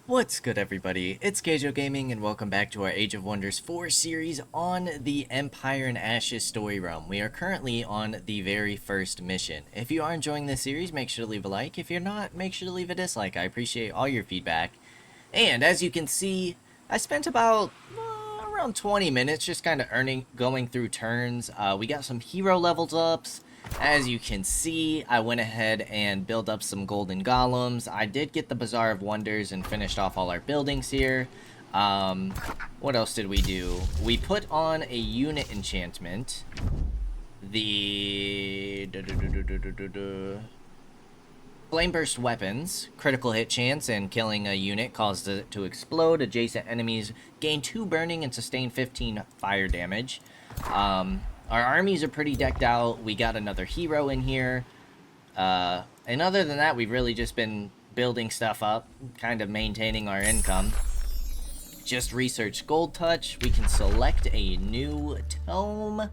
What's good, everybody? It's Kaige-O Gaming, and welcome back to our Age of Wonders 4 series on the Empire and Ashes story realm. We are currently on the very first mission. If you are enjoying this series, make sure to leave a like. If you're not, make sure to leave a dislike. I appreciate all your feedback. And as you can see, I spent about around 20 minutes just kind of going through turns. We got some hero levels ups. As you can see, I went ahead and built up some golden golems. I did get the Bazaar of Wonders and finished off all our buildings here. What else did we do? We put on a unit enchantment. The Flame Burst weapons, critical hit chance, and killing a unit causes it to explode. Adjacent enemies gain 2 burning and sustain 15 fire damage. Our armies are pretty decked out. We got another hero in here. And other than that, we've really just been building stuff up, kind of maintaining our income. Just research Gold Touch. We can select a new tome.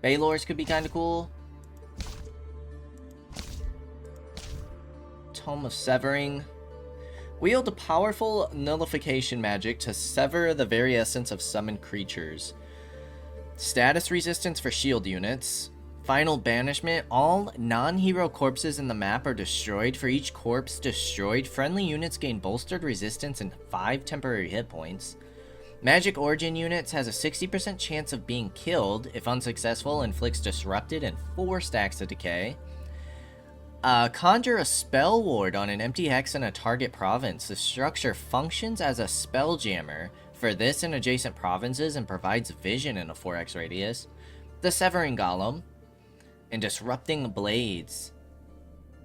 Baylor's could be kind of cool. Tome of Severing. Wield a powerful nullification magic to sever the very essence of summoned creatures. Status resistance for shield units. Final banishment. All non-hero corpses in the map are destroyed. For each corpse destroyed, friendly units gain bolstered resistance and 5 temporary hit points. Magic Origin units has a 60% chance of being killed. If unsuccessful, inflicts disrupted and 4 stacks of decay. Conjure a spell ward on an empty hex in a target province. The structure functions as a spell jammer for this and adjacent provinces and provides vision in a 4x radius. The Severing Golem and Disrupting Blades.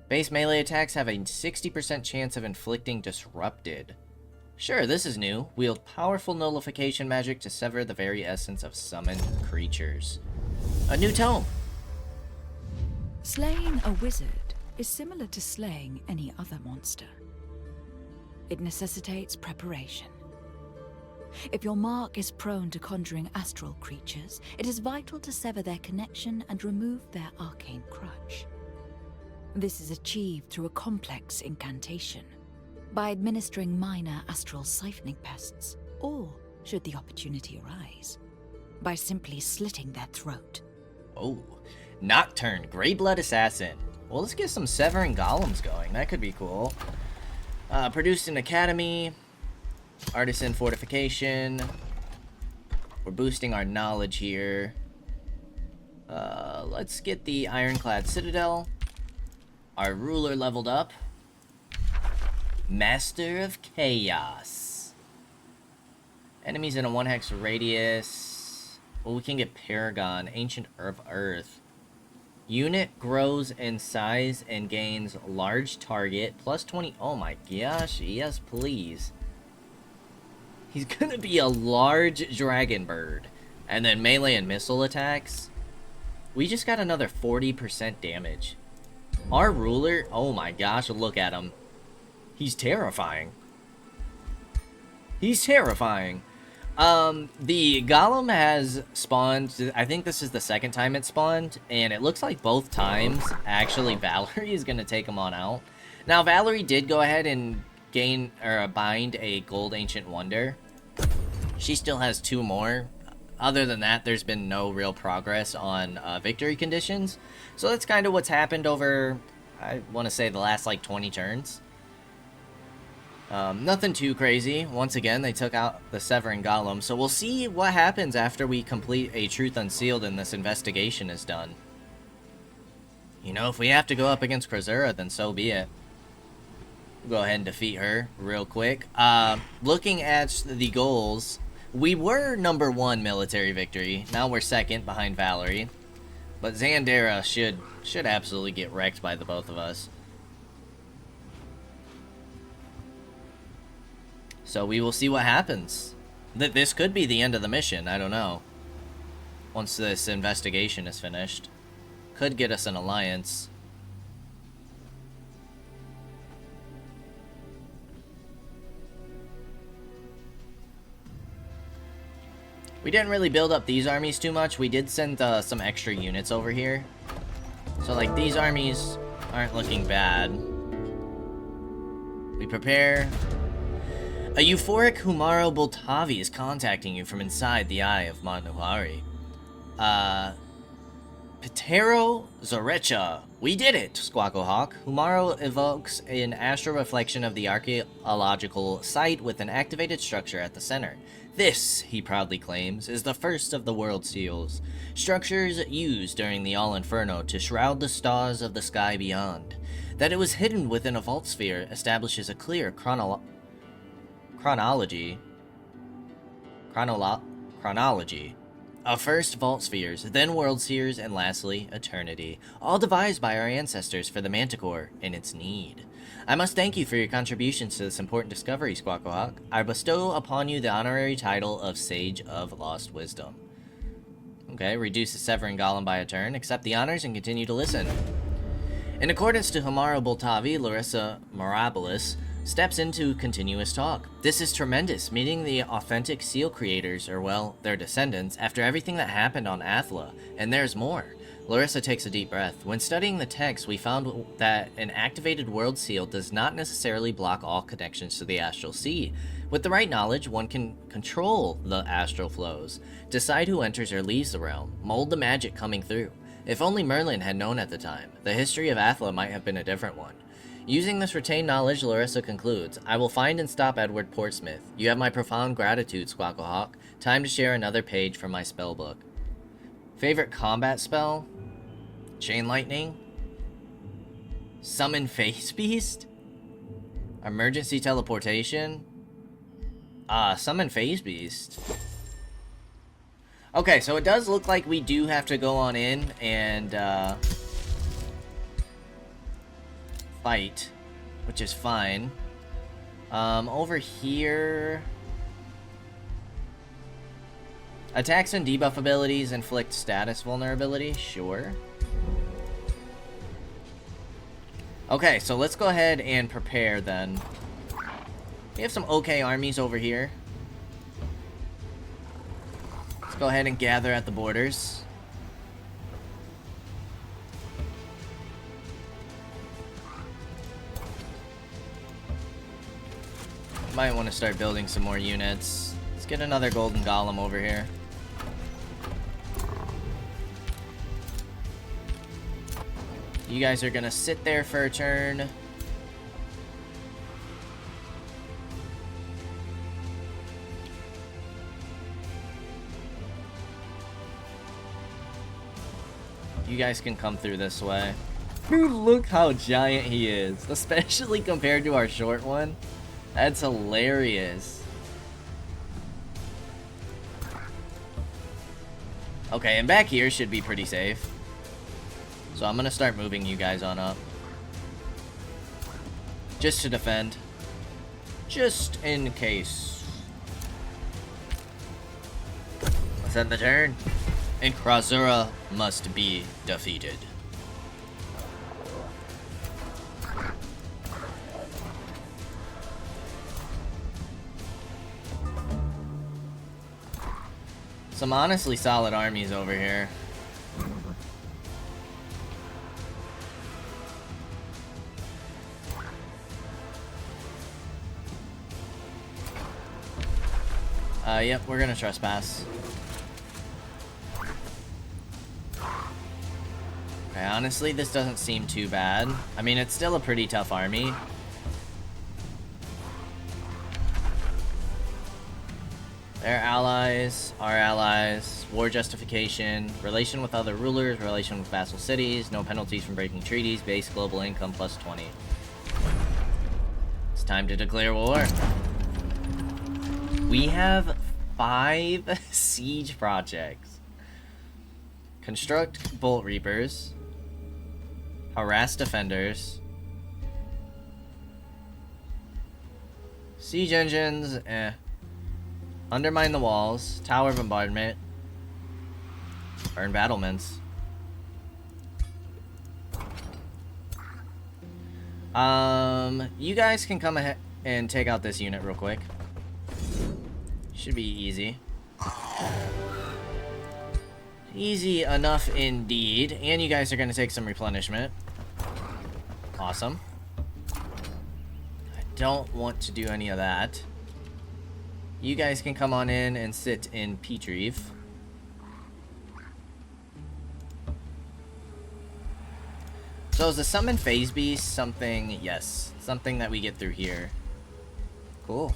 Base melee attacks have a 60% chance of inflicting disrupted. Sure, this is new. Wield powerful nullification magic to sever the very essence of summoned creatures. A new tome. Slaying a wizard is similar to slaying any other monster. It necessitates preparation. If your mark is prone to conjuring astral creatures, it is vital to sever their connection and remove their arcane crutch. This is achieved through a complex incantation, by administering minor astral siphoning pests, or, should the opportunity arise, by simply slitting their throat. Oh, Nocturne, Greyblood Assassin. Well, let's get some Severing Golems going. That could be cool. Produced in Academy. Artisan Fortification. We're boosting our knowledge here. Let's get the Ironclad Citadel. Our ruler leveled up. Master of Chaos. Enemies in a 1 hex radius. Well, we can get Paragon, Ancient of Earth. Unit grows in size and gains large target, plus 20. Oh my gosh, yes please. He's gonna be a large dragon bird. And then melee and missile attacks. We just got another 40% damage. Our ruler, oh my gosh, look at him. He's terrifying. He's terrifying. The Golem has spawned, I think this is the second time it spawned, and it looks like both times, actually, Valerie is going to take him on out. Now, Valerie did go ahead and gain, or bind a Gold Ancient Wonder. She still has 2 more. Other than that, there's been no real progress on victory conditions. So that's kind of what's happened over, I want to say, the last, like, 20 turns. Nothing too crazy. Once again, they took out the Severing Golem, so we'll see what happens after we complete a Truth Unsealed and this investigation is done. You know, if we have to go up against Krasura, then so be it. We'll go ahead and defeat her real quick. Looking at the goals, we were number 1 military victory. Now we're 2nd behind Valerie. But Xandera should absolutely get wrecked by the both of us. So we will see what happens. This could be the end of the mission, I don't know. Once this investigation is finished. Could get us an alliance. We didn't really build up these armies too much. We did send some extra units over here. So, like, these armies aren't looking bad. We prepare. A euphoric Humaro Boltavi is contacting you from inside the eye of Manuhari. Ptero Zorecha. We did it, Squawko-Hawk. Humaro evokes an astral reflection of the archaeological site with an activated structure at the center. This, he proudly claims, is the first of the world seals. Structures used during the All Inferno to shroud the stars of the sky beyond. That it was hidden within a vault sphere establishes a clear chronology of first vault spheres, then world spheres, and lastly, eternity, all devised by our ancestors for the Manticore in its need. I must thank you for your contributions to this important discovery, Squawko-Hawk. I bestow upon you the honorary title of Sage of Lost Wisdom. Okay, reduce the Severing Golem by a turn, accept the honors, and continue to listen. In accordance to Humaro Boltavi, Larissa Mirabilis steps into continuous talk. This is tremendous, meeting the authentic seal creators, or well, their descendants, after everything that happened on Athla, and there's more. Larissa takes a deep breath. When studying the text, we found that an activated world seal does not necessarily block all connections to the astral sea. With the right knowledge, one can control the astral flows, decide who enters or leaves the realm, mold the magic coming through. If only Merlin had known at the time, the history of Athla might have been a different one. Using this retained knowledge, Larissa concludes, I will find and stop Edward Portsmouth. You have my profound gratitude, Squawko-Hawk. Time to share another page from my spellbook. Favorite combat spell? Chain Lightning? Summon Face Beast? Emergency Teleportation? Summon Face Beast. Okay, so it does look like we do have to go on in and, fight, which is fine. Over here... Attacks and debuff abilities inflict status vulnerability, sure. Okay, so let's go ahead and prepare then. We have some okay armies over here. Let's go ahead and gather at the borders. Might want to start building some more units. Let's get another golden golem over here. You guys are gonna sit there for a turn. You guys can come through this way. Dude, look how giant he is, especially compared to our short one. That's hilarious. Okay, and back here should be pretty safe. So I'm gonna start moving you guys on up. Just to defend. Just in case. Let's end the turn. And Krasura must be defeated. Some honestly solid armies over here. Yep, we're gonna trespass. Okay, honestly, this doesn't seem too bad. I mean, it's still a pretty tough army. Their allies, our allies, war justification, relation with other rulers, relation with vassal cities, no penalties from breaking treaties, base global income plus 20. It's time to declare war. We have 5 siege projects. Construct Bolt Reapers. Harass Defenders. Siege Engines, Undermine the Walls. Tower Bombardment. Burn Battlements. You guys can come ahead and take out this unit real quick. Should be easy. Easy enough indeed. And you guys are going to take some replenishment. Awesome. God don't want to do any of that. You guys can come on in and sit in Petrieve. So is the summon phase beast something? Yes, something that we get through here. Cool.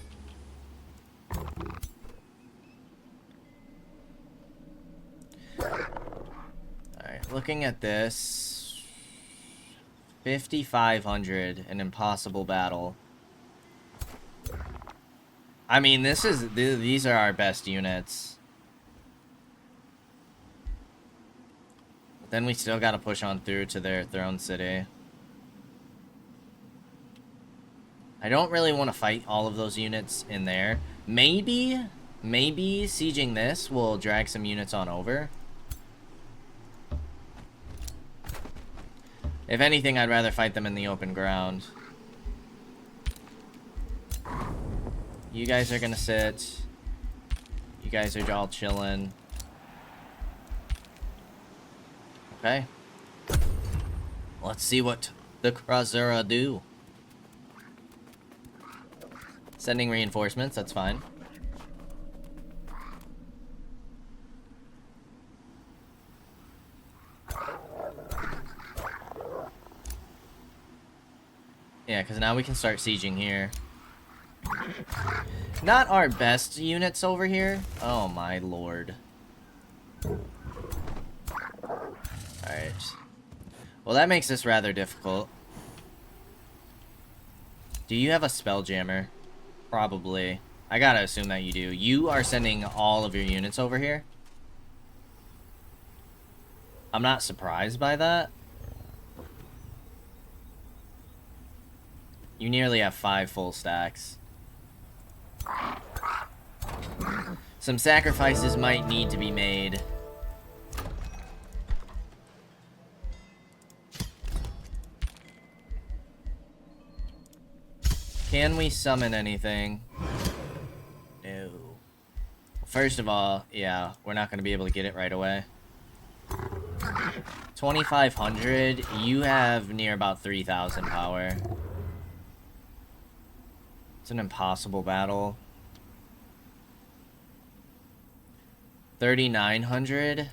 Alright, looking at this. 5,500, an impossible battle. I mean, these are our best units. But then we still gotta push on through to their throne city. I don't really want to fight all of those units in there. Maybe sieging this will drag some units on over. If anything, I'd rather fight them in the open ground. You guys are gonna sit. You guys are all chilling. Okay. Let's see what the Krasura do. Sending reinforcements, that's fine. Yeah, because now we can start sieging here. Not our best units over here. Oh my lord. Alright. Well, that makes this rather difficult. Do you have a Spelljammer? Probably. I gotta assume that you do. You are sending all of your units over here? I'm not surprised by that. You nearly have 5 full stacks. Some sacrifices might need to be made. Can we summon anything? No. First of all, yeah, we're not going to be able to get it right away. 2,500, you have near about 3,000 power. It's an impossible battle. 3,900.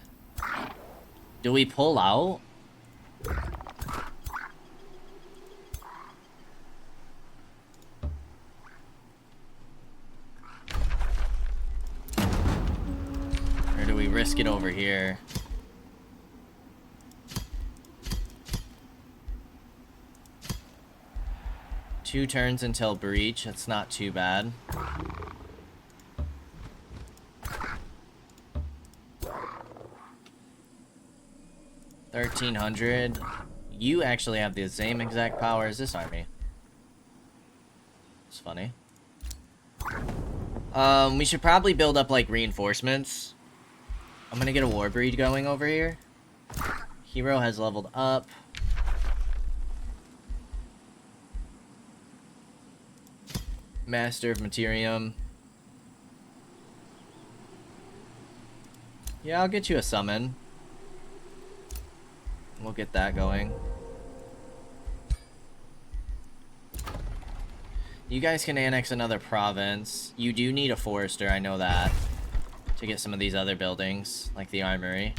Do we pull out? Or do we risk it over here? Two turns until breach. That's not too bad. $1,300. You actually have the same exact power as this army. It's funny. We should probably build up like reinforcements. I'm gonna get a war breed going over here. Hero has leveled up. Master of Materium. Yeah, I'll get you a summon. We'll get that going. You guys can annex another province. You do need a forester, I know that. To get some of these other buildings, like the armory.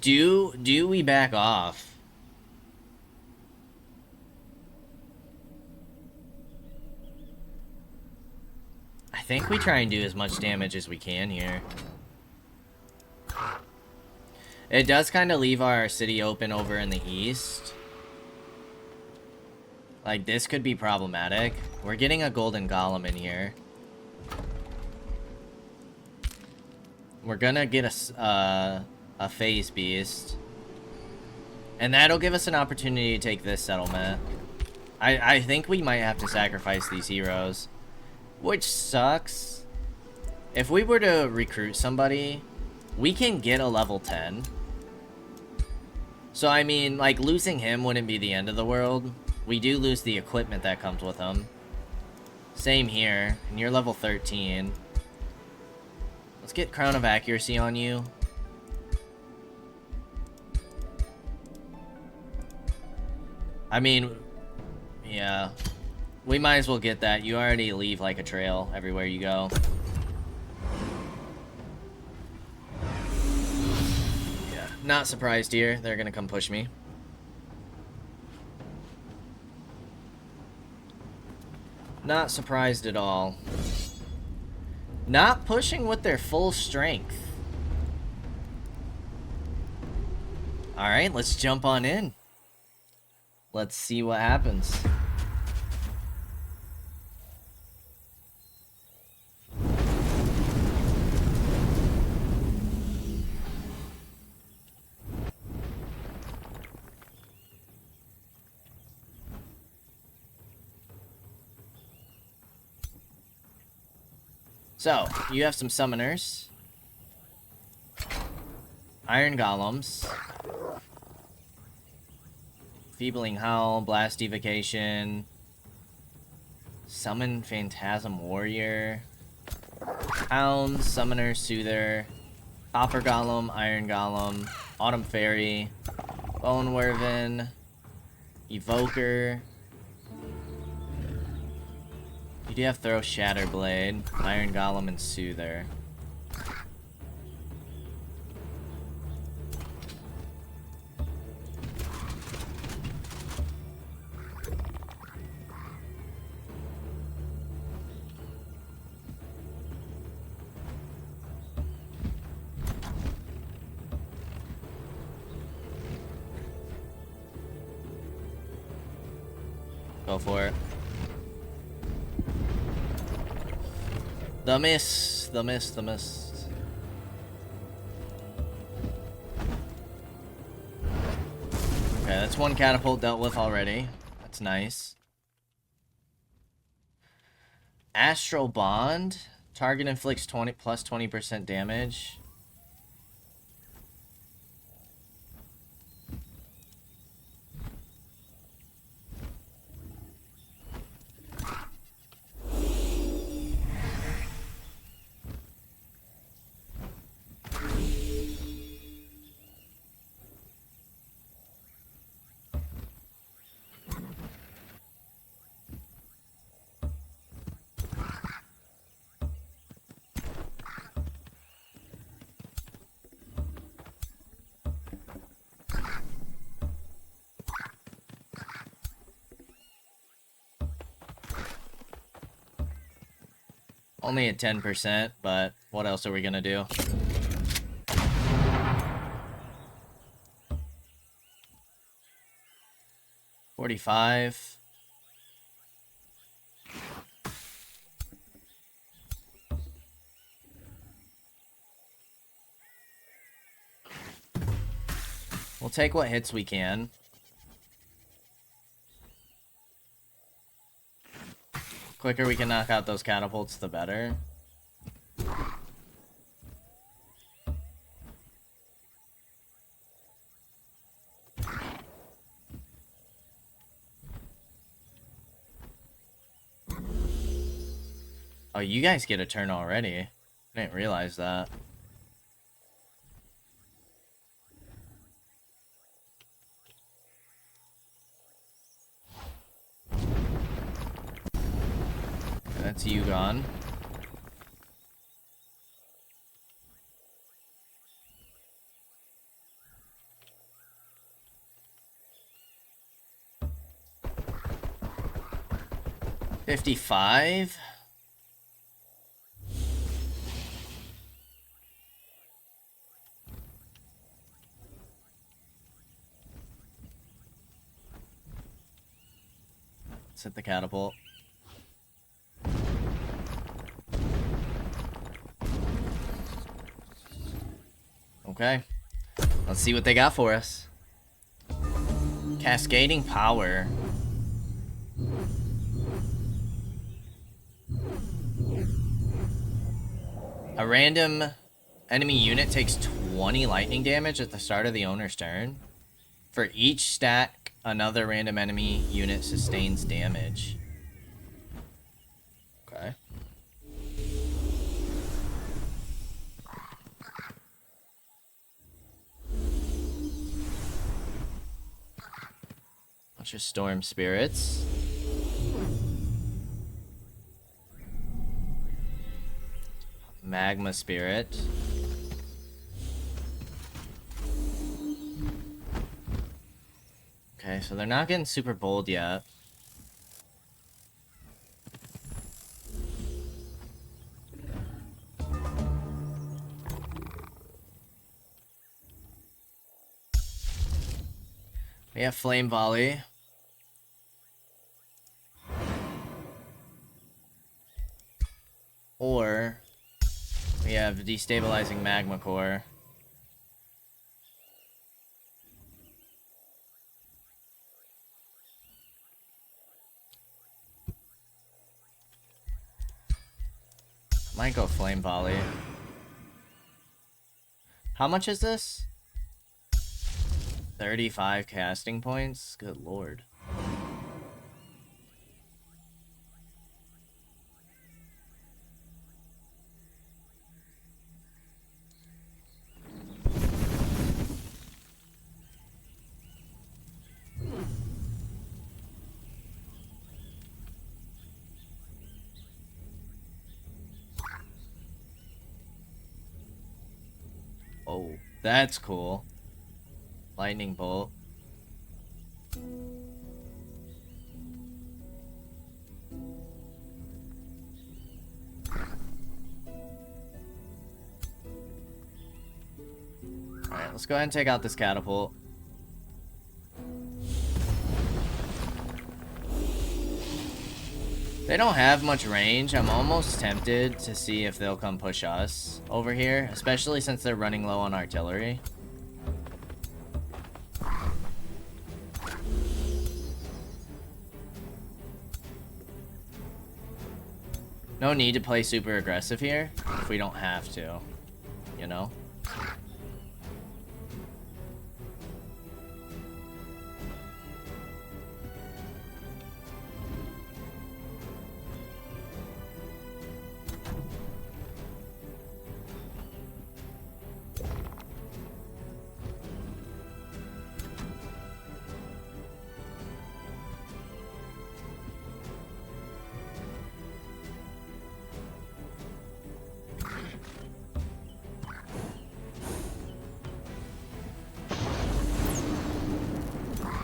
Do we back off? I think we try and do as much damage as we can here. It does kind of leave our city open over in the east. Like, this could be problematic. We're getting a golden golem in here. We're gonna get a phase beast. And that'll give us an opportunity to take this settlement. I think we might have to sacrifice these heroes. Which sucks. If we were to recruit somebody, we can get a level 10. So, I mean, like, losing him wouldn't be the end of the world. We do lose the equipment that comes with him. Same here. And you're level 13. Let's get Crown of Accuracy on you. I mean, yeah. We might as well get that. You already leave like a trail everywhere you go. Yeah, not surprised here. They're gonna come push me. Not surprised at all. Not pushing with their full strength. Alright, let's jump on in. Let's see what happens. So, you have some summoners. Iron Golems. Feebling Howl, Blast Evocation. Summon Phantasm Warrior. Hound, Summoner, Soother. Copper Golem, Iron Golem. Autumn Fairy. Bone Werven. Evoker. You do have Throw Shatter Blade, Iron Golem, and Soother. Go for it. The miss, the miss, the miss. Okay, that's one catapult dealt with already. That's nice. Astral Bond. Target inflicts 20% damage. Only at 10%, but what else are we gonna do? $45. We'll take what hits we can. Quicker we can knock out those catapults, the better. Oh, you guys get a turn already. I didn't realize that. That's you gone. $55. Let's hit the catapult. Okay. Let's see what they got for us. Cascading Power. A random enemy unit takes 20 lightning damage at the start of the owner's turn. For each stack, another random enemy unit sustains damage. Okay. Bunch of storm spirits. Magma spirit. Okay, so they're not getting super bold yet. We have flame volley. Or we have destabilizing magma core. Might go flame volley. How much is this? 35 casting points? Good lord. Oh, that's cool. Lightning bolt. Alright, let's go ahead and take out this catapult. They don't have much range. I'm almost tempted to see if they'll come push us over here, especially since they're running low on artillery. No need to play super aggressive here if we don't have to, you know?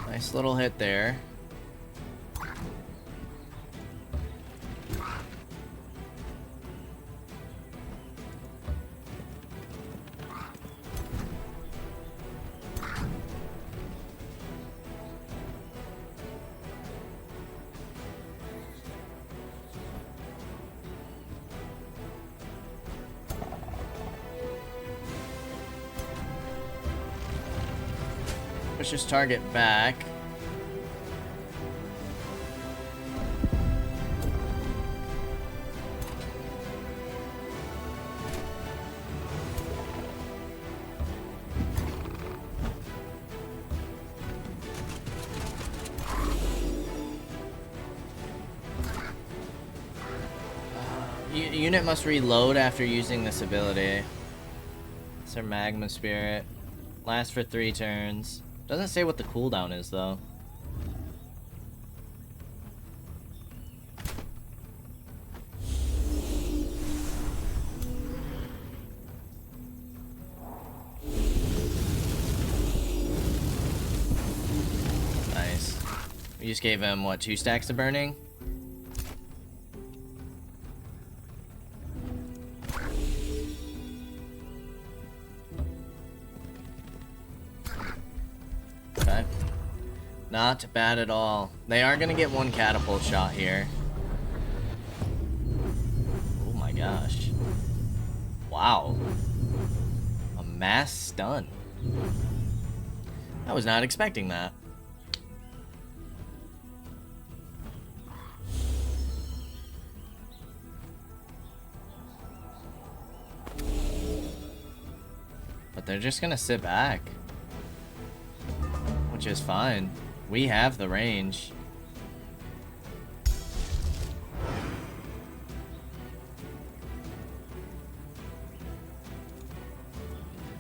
Nice little hit there. Push this target back. Unit must reload after using this ability. It's our magma spirit. Lasts for 3 turns. Doesn't say what the cooldown is though. Nice. We just gave him what, 2 stacks of burning? Not bad at all. They are gonna get 1 catapult shot here. Oh my gosh. Wow. A mass stun. I was not expecting that. But they're just gonna sit back. Which is fine. We have the range.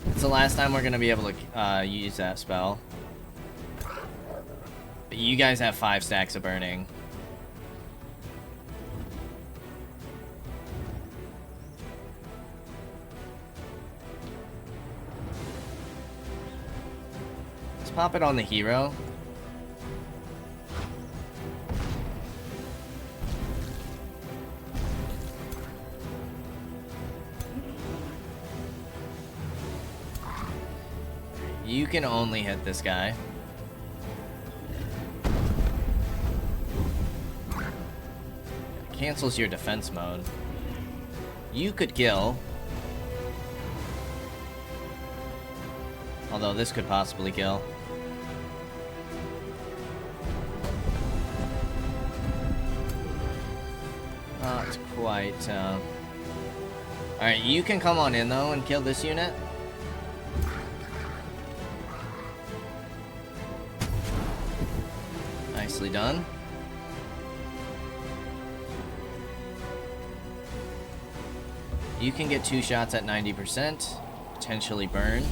It's the last time we're gonna be able to use that spell. But you guys have 5 stacks of burning. Let's pop it on the hero. You can only hit this guy. Cancels your defense mode. You could kill. Although this could possibly kill. Not quite. Alright, you can come on in though and kill this unit. Nicely done. You can get 2 shots at 90%, potentially burn.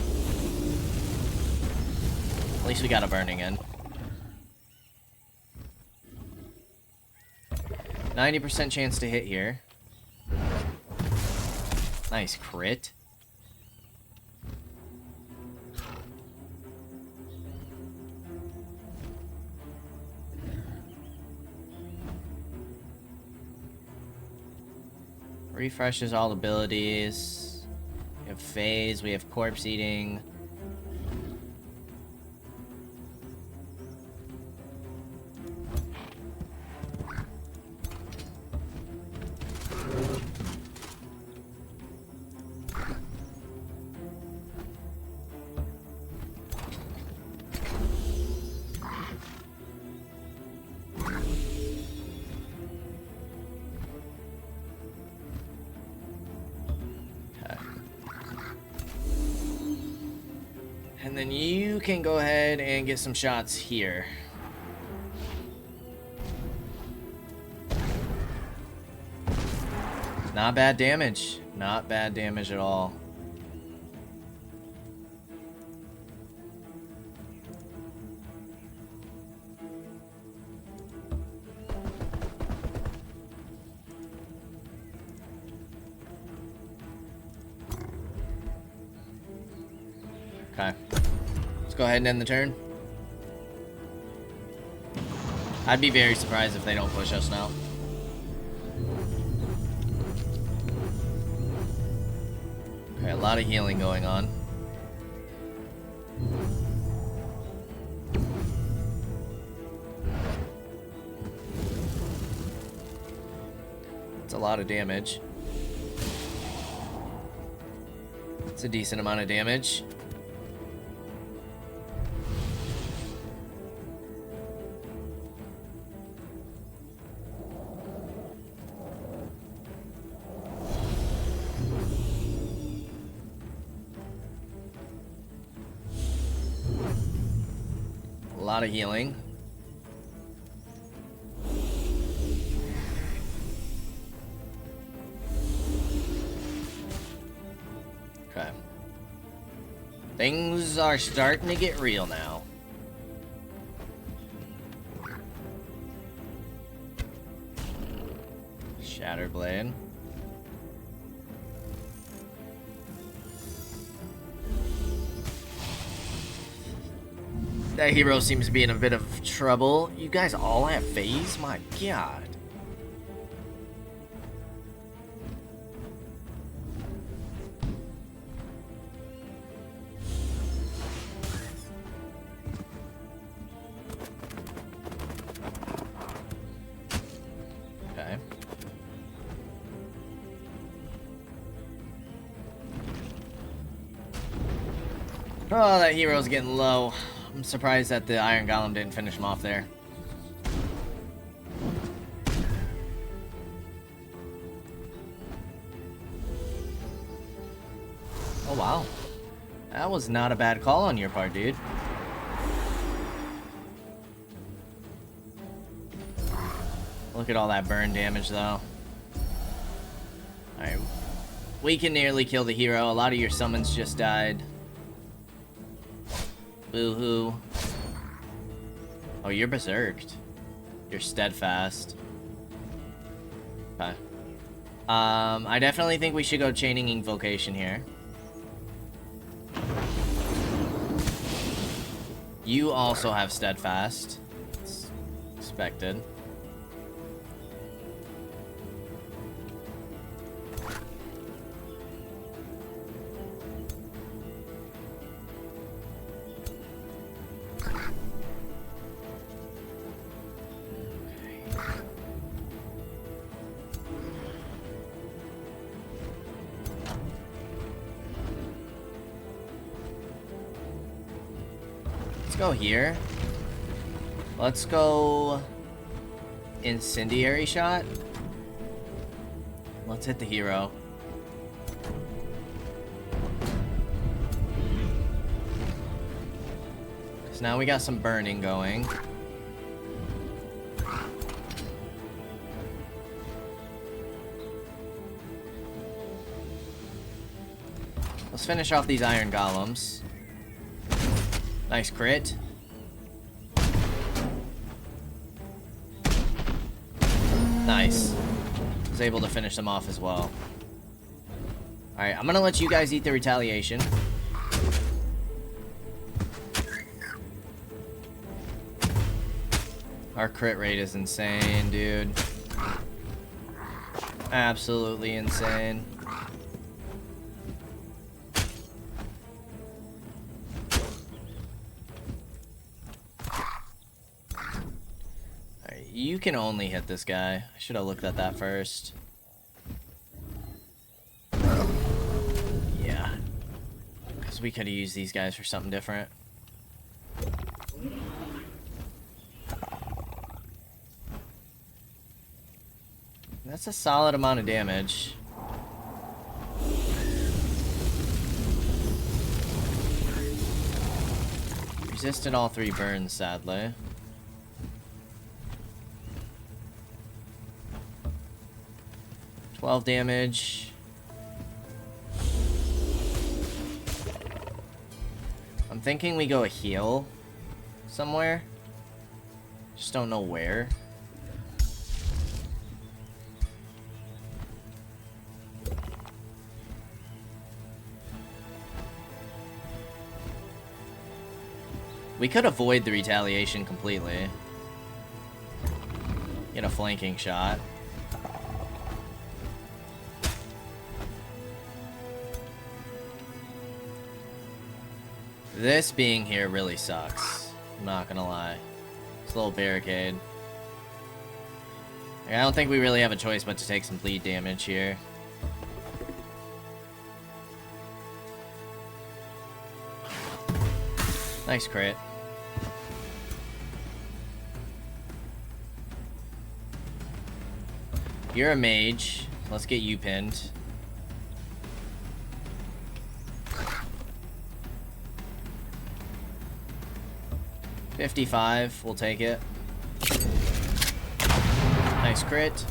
At least we got a burning in. 90% chance to hit here. Nice crit. Refreshes all abilities. We have phase, we have corpse eating. And then you can go ahead and get some shots here. Not bad damage. Not bad damage at all. Okay. Let's go ahead and end the turn. I'd be very surprised if they don't push us now. Okay, a lot of healing going on. It's a lot of damage. It's a decent amount of damage. A lot of healing. Okay. Things are starting to get real now. Shattered Blade. That hero seems to be in a bit of trouble. You guys all have phase? My god. Okay. Oh, that hero's getting low. I'm surprised that the Iron Golem didn't finish him off there. Oh, wow. That was not a bad call on your part, dude. Look at all that burn damage, though. Alright. We can nearly kill the hero. A lot of your summons just died. Boo-hoo. Oh, you're berserked. You're steadfast. Okay. I definitely think we should go chaining invocation here. You also have steadfast. It's expected. Go here. Let's go incendiary shot. Let's hit the hero. So now we got some burning going. Let's finish off these iron golems. Nice crit. Nice. Was able to finish them off as well. Alright, I'm gonna let you guys eat the retaliation. Our crit rate is insane, dude. Absolutely insane. You can only hit this guy. I should have looked at that first. Yeah. Because we could have used these guys for something different. That's a solid amount of damage. Resisted all 3 burns, sadly. $12 damage. I'm thinking we go a heal somewhere. Just don't know where. We could avoid the retaliation completely. Get a flanking shot. This being here really sucks. I'm not gonna lie. It's a little barricade. I don't think we really have a choice but to take some bleed damage here. Nice crit. You're a mage. Let's get you pinned. $55, we'll take it. Nice crit.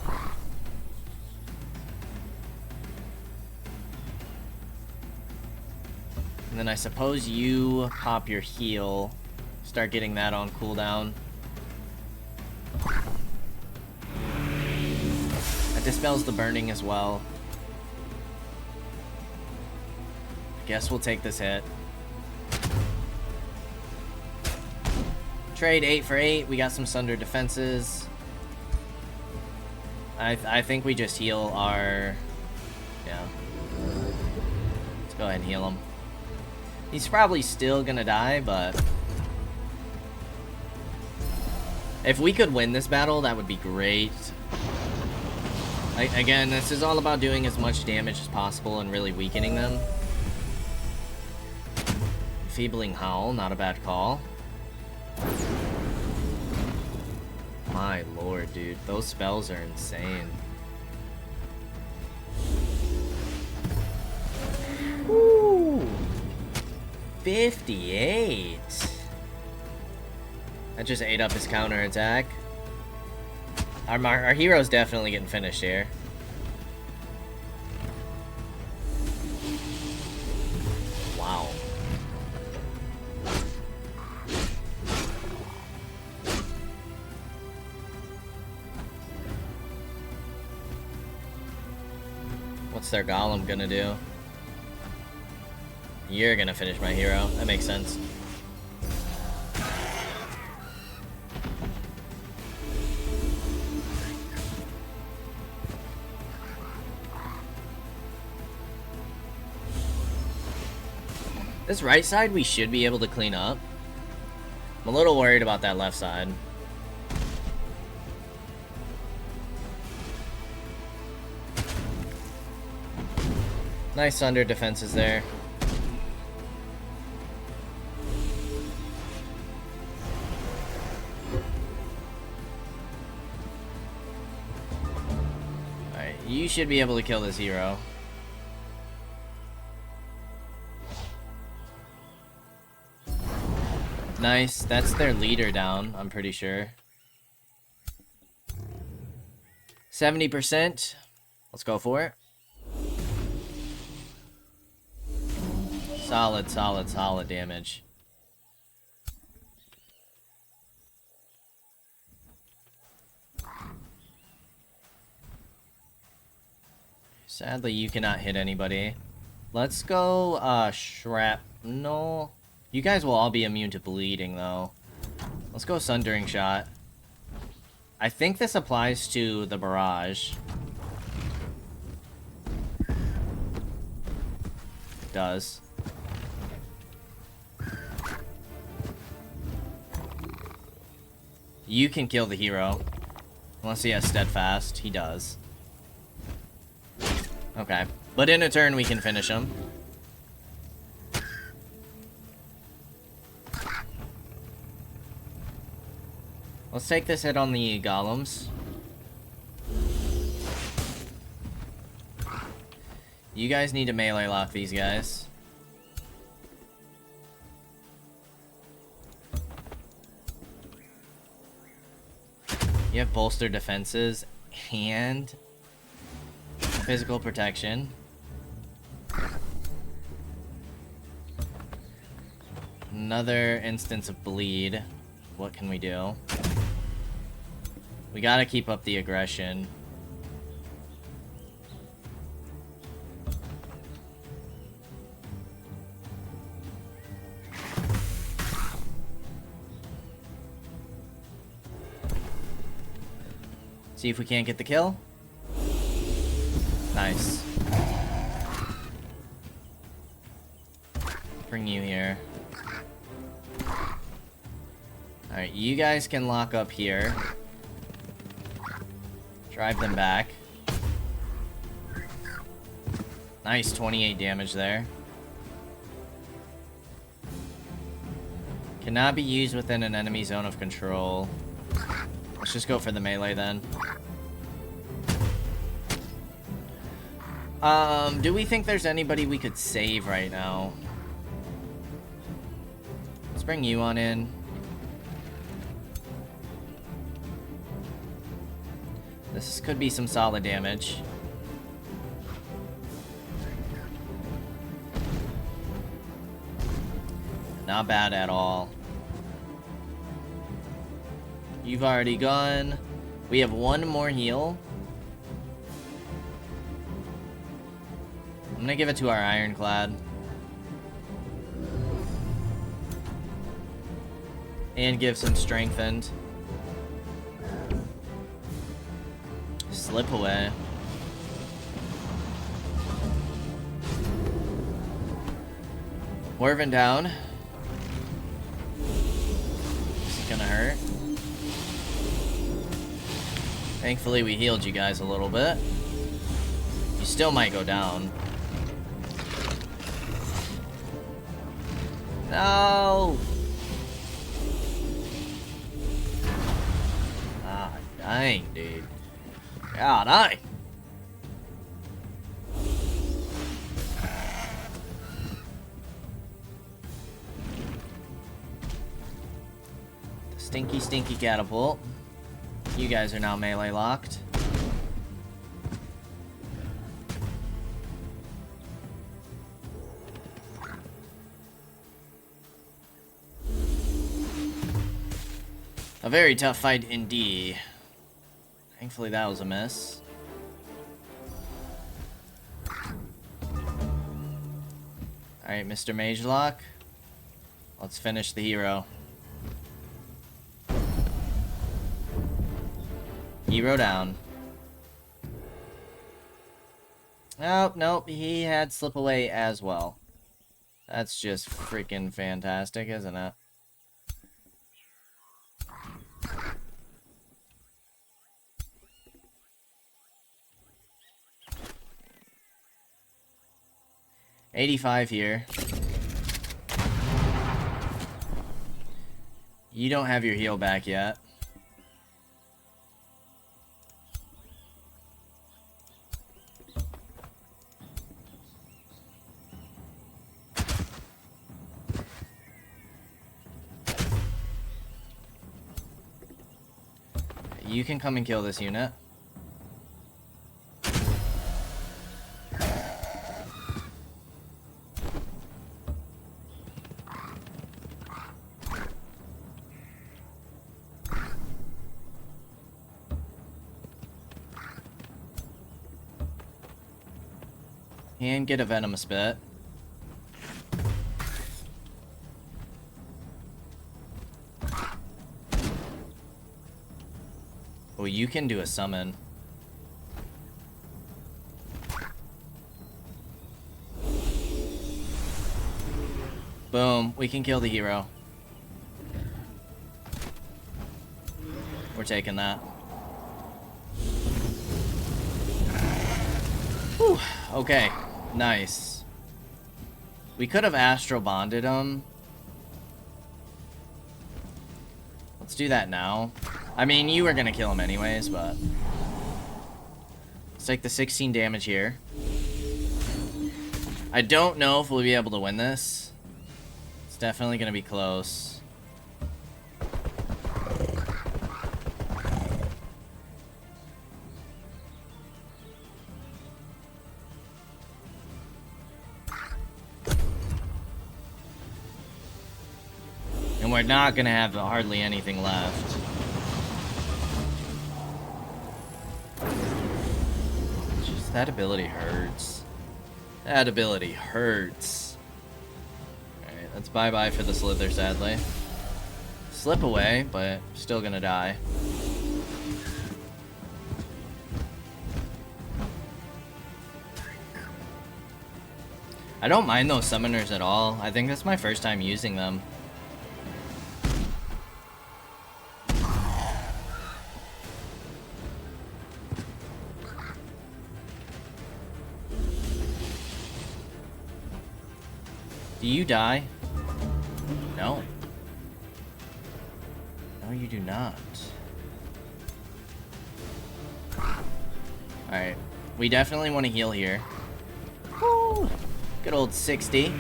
And then I suppose you pop your heal. Start getting that on cooldown. That dispels the burning as well. I guess we'll take this hit. Trade 8 for 8. We got some Sunder defenses. I think we just heal our... Yeah. Let's go ahead and heal him. He's probably still gonna die, but... If we could win this battle, that would be great. Again, this is all about doing as much damage as possible and really weakening them. Feebling Howl, not a bad call. My lord, dude. Those spells are insane. Woo! 58. That just ate up his counterattack. Our hero's definitely getting finished here. Wow. What's their golem gonna do? You're gonna finish my hero. That makes sense. This right side we should be able to clean up. I'm a little worried about that left side. Nice under defenses there. Alright, you should be able to kill this hero. Nice, that's their leader down, I'm pretty sure. 70%. Let's go for it. Solid, solid, solid damage. Sadly, you cannot hit anybody. Let's go, shrapnel. You guys will all be immune to bleeding, though. Let's go Sundering Shot. I think this applies to the barrage. It does. You can kill the hero. Unless he has Steadfast. He does. Okay. But in a turn, we can finish him. Let's take this hit on the golems. You guys need to melee lock these guys. You have bolster defenses and physical protection. Another instance of bleed. What can we do? We gotta keep up the aggression. See if we can't get the kill. Nice. Bring you here. Alright, you guys can lock up here. Drive them back. Nice, 28 damage there. Cannot be used within an enemy zone of control. Let's just go for the melee then. Do we think there's anybody we could save right now? Let's bring you on in. This could be some solid damage. Not bad at all. You've already gone. We have one more heal. I'm gonna give it to our Ironclad. And give some strengthened. Slip away. Wervin down. This is gonna hurt. Thankfully we healed you guys a little bit. You still might go down. No! Ah, dang, dude. God, Stinky, stinky catapult. You guys are now melee locked. A very tough fight indeed. Thankfully that was a miss. Alright, Mr. Magelock. Let's finish the hero. Hero down. Oh, nope, he had slip away as well. That's just freaking fantastic, isn't it? $85 here. You don't have your heal back yet. You can come and kill this unit. And get a venomous bit. Oh, you can do a summon. Boom, we can kill the hero. We're taking that. Whew, okay, nice. We could have astral bonded him. Let's do that now. I mean, you were gonna kill him anyways, but... Let's take the 16 damage here. I don't know if we'll be able to win this. It's definitely gonna be close. And we're not gonna have hardly anything left. Just that ability hurts. That ability hurts. Alright, that's bye-bye for the Slither, sadly. Slip away, but still gonna die. I don't mind those summoners at all. I think that's my first time using them. Do you die? No. No, you do not. Alright. We definitely want to heal here. Woo! Good old 60.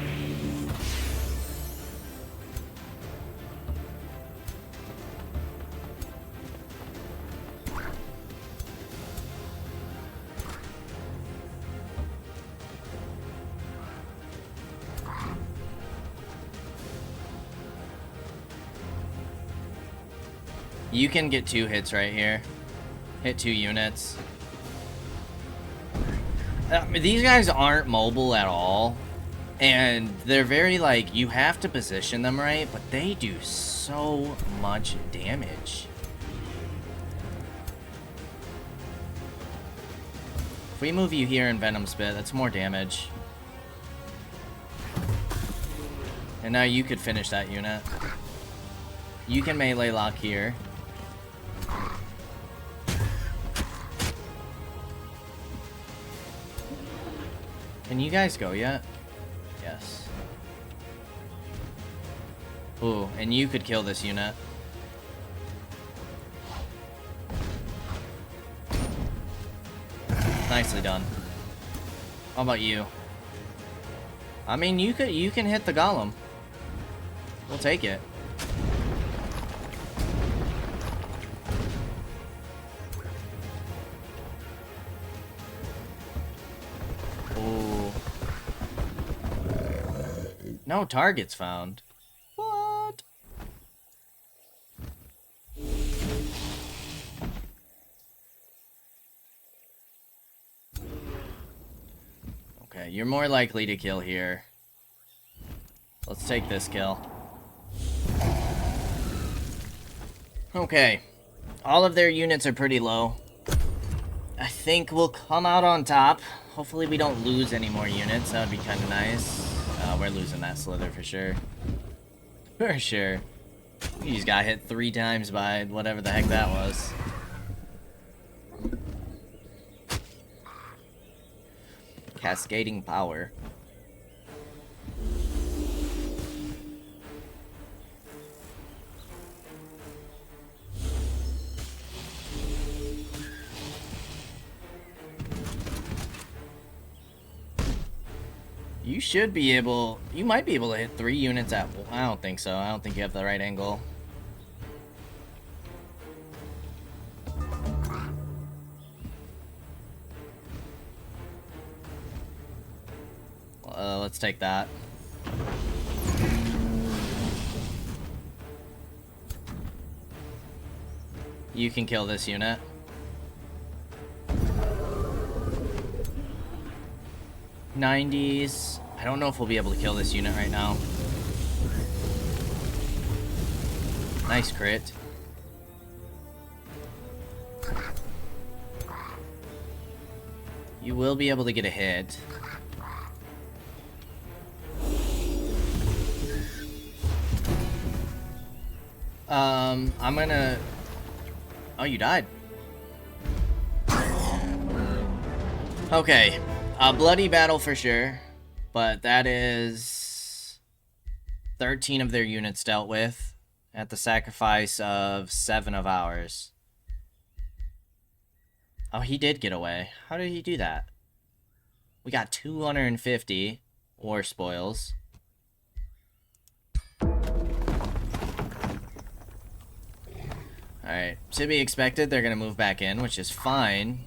You can get 2 hits right here. Hit 2 units. These guys aren't mobile at all. And they're very, like, you have to position them right, but they do so much damage. If we move you here in Venom Spit, that's more damage. And now you could finish that unit. You can melee lock here. Can you guys go yet? Yes. Ooh, and you could kill this unit. Nicely done. How about you? I mean, you can hit the golem. We'll take it. No targets found. What? Okay, you're more likely to kill here. Let's take this kill. Okay. All of their units are pretty low. I think we'll come out on top. Hopefully we don't lose any more units. That would be kind of nice. We're losing that slither for sure. For sure. We just got hit 3 times by whatever the heck that was. Cascading power. You should be able... You might be able to hit 3 units at... I don't think so. I don't think you have the right angle. Let's take that. You can kill this unit. '90s. I don't know if we'll be able to kill this unit right now. Nice crit. You will be able to get a hit. I'm gonna... Oh, you died. Okay. A bloody battle for sure, but that is 13 of their units dealt with at the sacrifice of 7 of ours. Oh, he did get away. How did he do that? We got 250 war spoils. Alright, to be expected, they're gonna move back in, which is fine.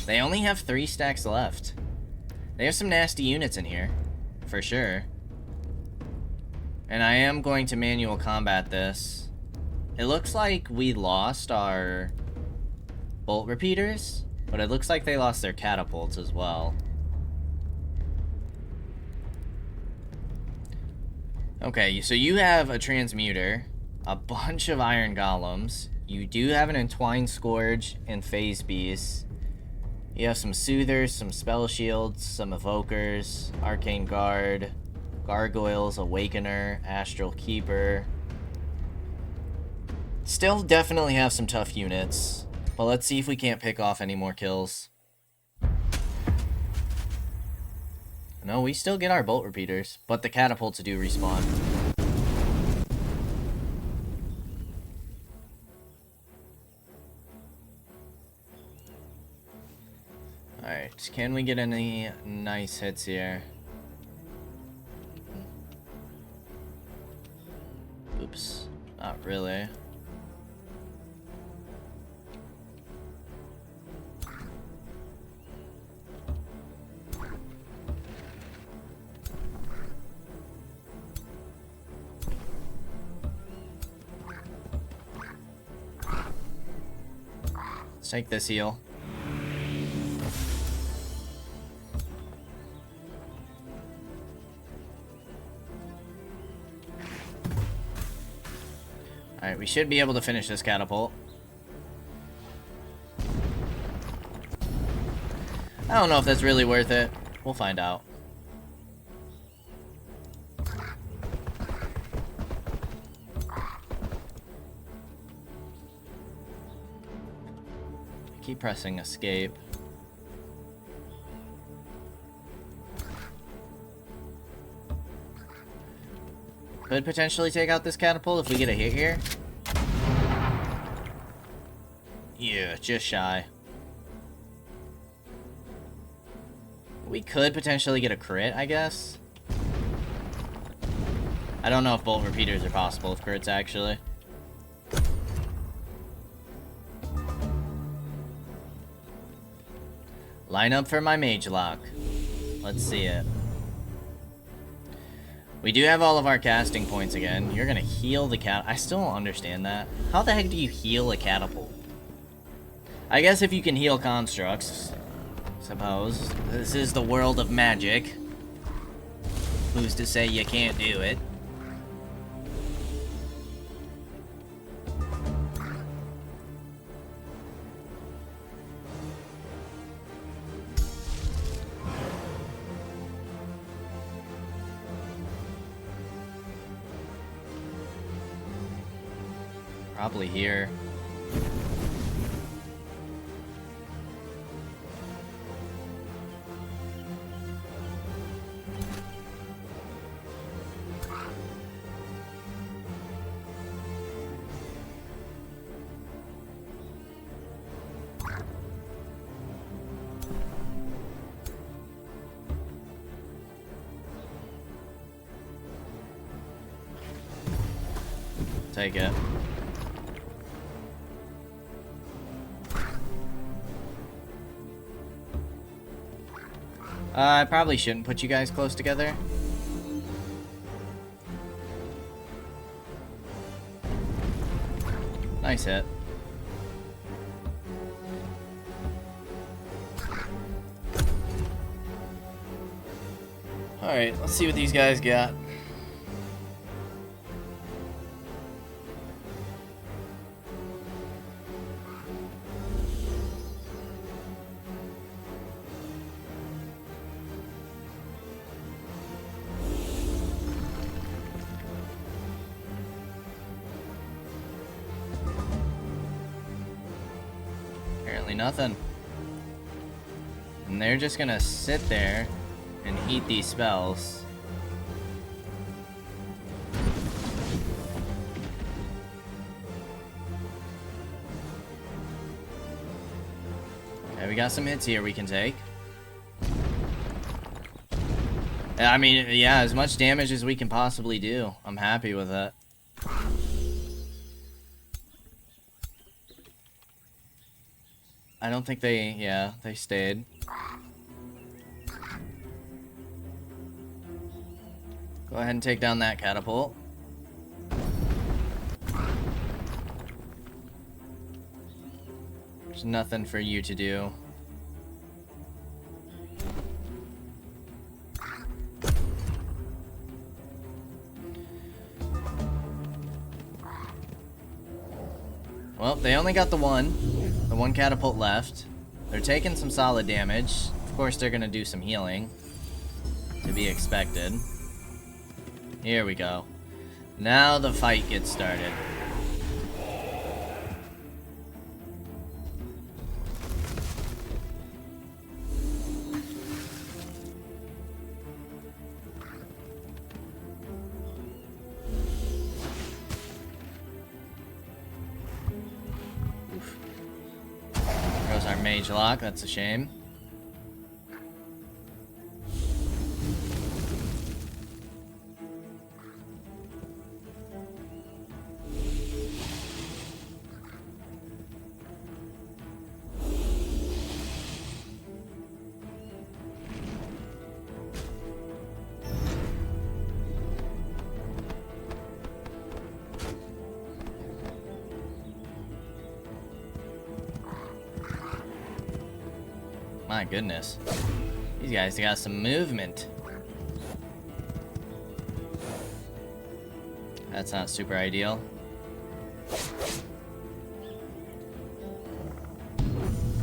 They only have 3 stacks left. They have some nasty units in here, for sure. And I am going to manual combat this. It looks like we lost our bolt repeaters, but it looks like they lost their catapults as well. Okay, so you have a transmuter, a bunch of iron golems. You do have an entwined scourge and phase beasts. You have some soothers, some spell shields, some evokers, arcane guard, gargoyles, awakener, astral keeper. Still definitely have some tough units, but let's see if we can't pick off any more kills. No, we still get our bolt repeaters, but the catapults do respawn. Alright, can we get any nice hits here? Oops, not really. Let's take this heal. Alright, we should be able to finish this catapult. I don't know if that's really worth it. We'll find out. Keep pressing escape. Could potentially take out this catapult if we get a hit here. Yeah, just shy. We could potentially get a crit, I guess. I don't know if bolt repeaters are possible with crits, actually. Line up for my mage lock. Let's see it. We do have all of our casting points again. You're gonna heal the cat. I still don't understand that. How the heck do you heal a catapult? I guess if you can heal constructs. Suppose. This is the world of magic. Who's to say you can't do it? Probably here. Take it. I probably shouldn't put you guys close together. Nice hit. Alright, let's see what these guys got. Apparently nothing. And they're just gonna sit there and eat these spells. Okay, we got some hits here we can take. I mean, yeah, as much damage as we can possibly do. I'm happy with it. I don't think they, yeah, they stayed. Go ahead and take down that catapult. There's nothing for you to do. Well, they only got the one catapult left. They're taking some solid damage. Of course, they're gonna do some healing. To be expected. Here we go. Now the fight gets started. There's our mage lock, that's a shame. My goodness. These guys got some movement. That's not super ideal.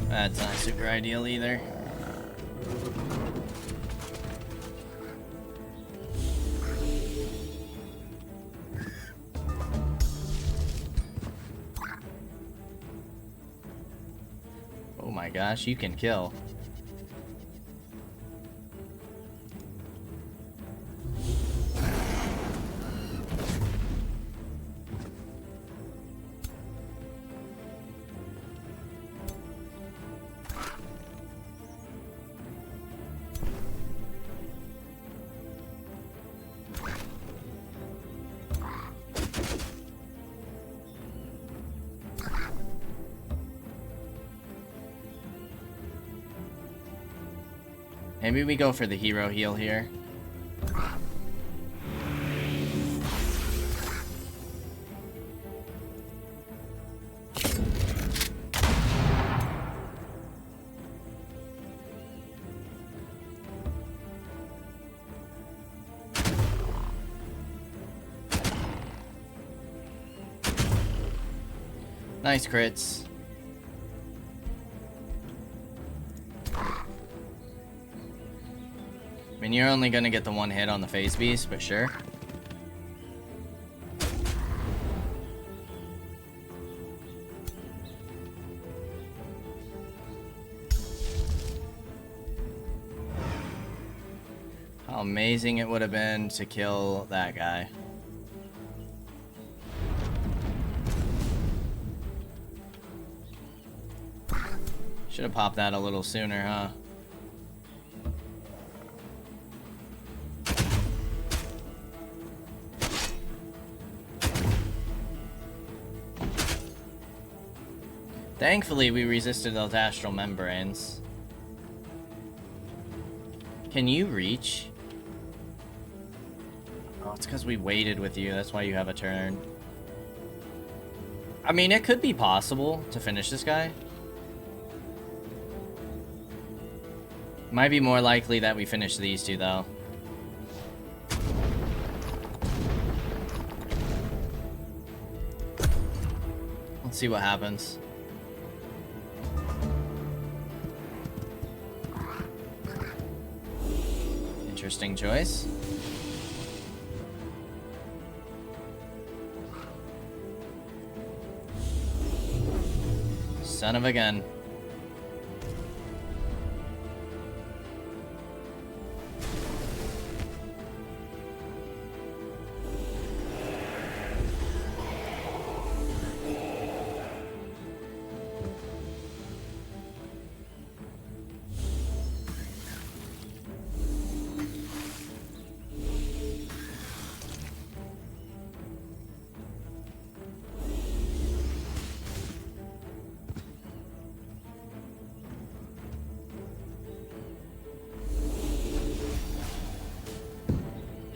That's not super ideal either. Oh my gosh, you can kill. Maybe we go for the hero heal here. Nice crits. I mean, you're only gonna get the one hit on the phase beast, but sure. How amazing it would have been to kill that guy. Should have popped that a little sooner, huh? Thankfully, we resisted those astral membranes. Can you reach? Oh, it's because we waited with you. That's why you have a turn. I mean, it could be possible to finish this guy. Might be more likely that we finish these two, though. Let's see what happens. Interesting choice. Son of a gun.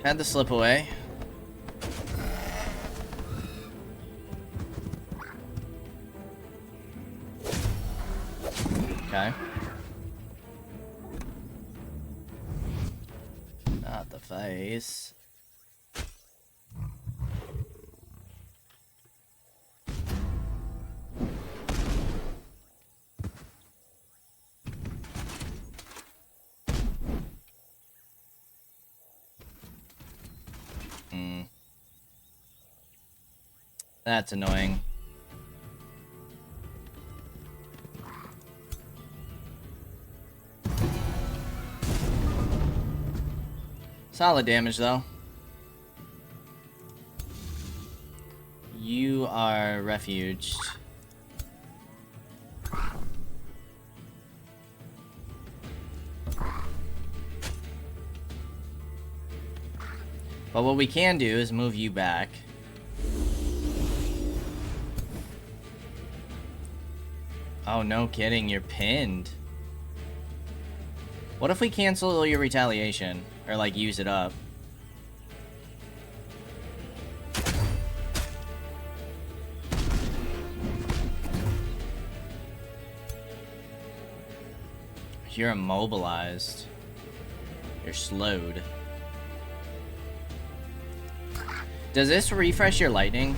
Had to slip away. Okay. Not the face. That's annoying. Solid damage, though. You are refuged. But what we can do is move you back. Oh, no kidding, you're pinned. What if we cancel your retaliation? Or, like, use it up? You're immobilized. You're slowed. Does this refresh your lightning?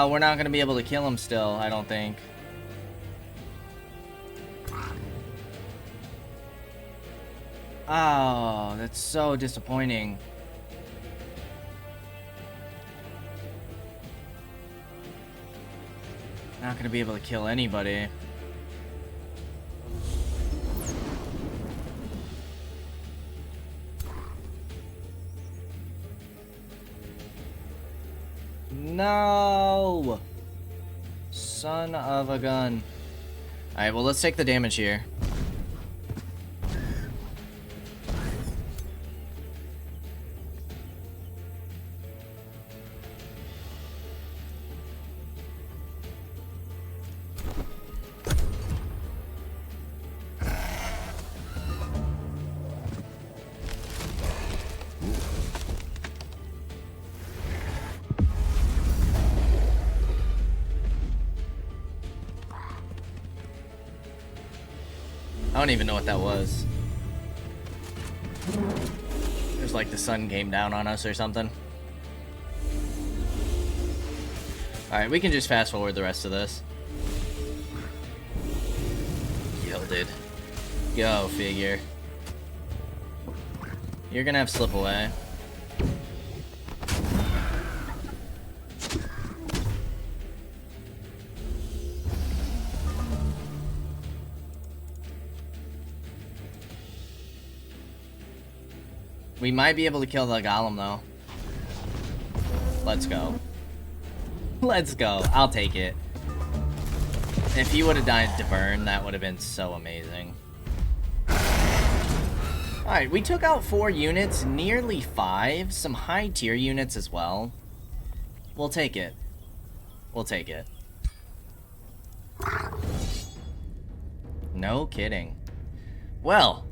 We're not gonna be able to kill him still, I don't think. Oh, that's so disappointing. Not gonna be able to kill anybody. No! Son of a gun. Alright, well, let's take the damage here. I don't even know what that was. It was like the sun came down on us or something. Alright, we can just fast forward the rest of this. Gilded. Go figure. You're gonna have slip away. We might be able to kill the golem though. Let's go. Let's go. I'll take it. If he would have died to burn, that would have been so amazing. Alright, we took out 4 units, nearly 5. Some high tier units as well. We'll take it. We'll take it. No kidding. Well,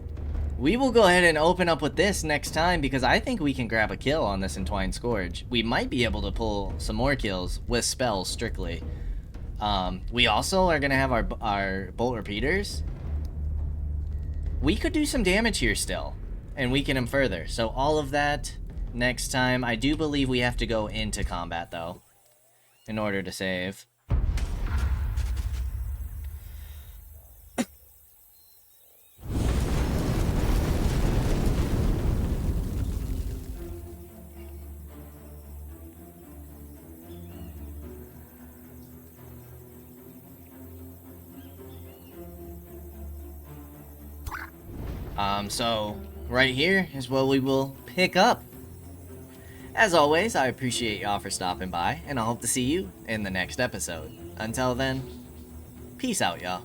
we will go ahead and open up with this next time because I think we can grab a kill on this Entwined Scourge. We might be able to pull some more kills with spells strictly. We also are going to have our bolt repeaters. We could do some damage here still and weaken him further. So all of that next time. I do believe we have to go into combat though in order to save. So right here is what we will pick up. As always, I appreciate y'all for stopping by, and I hope to see you in the next episode. Until then, peace out, y'all.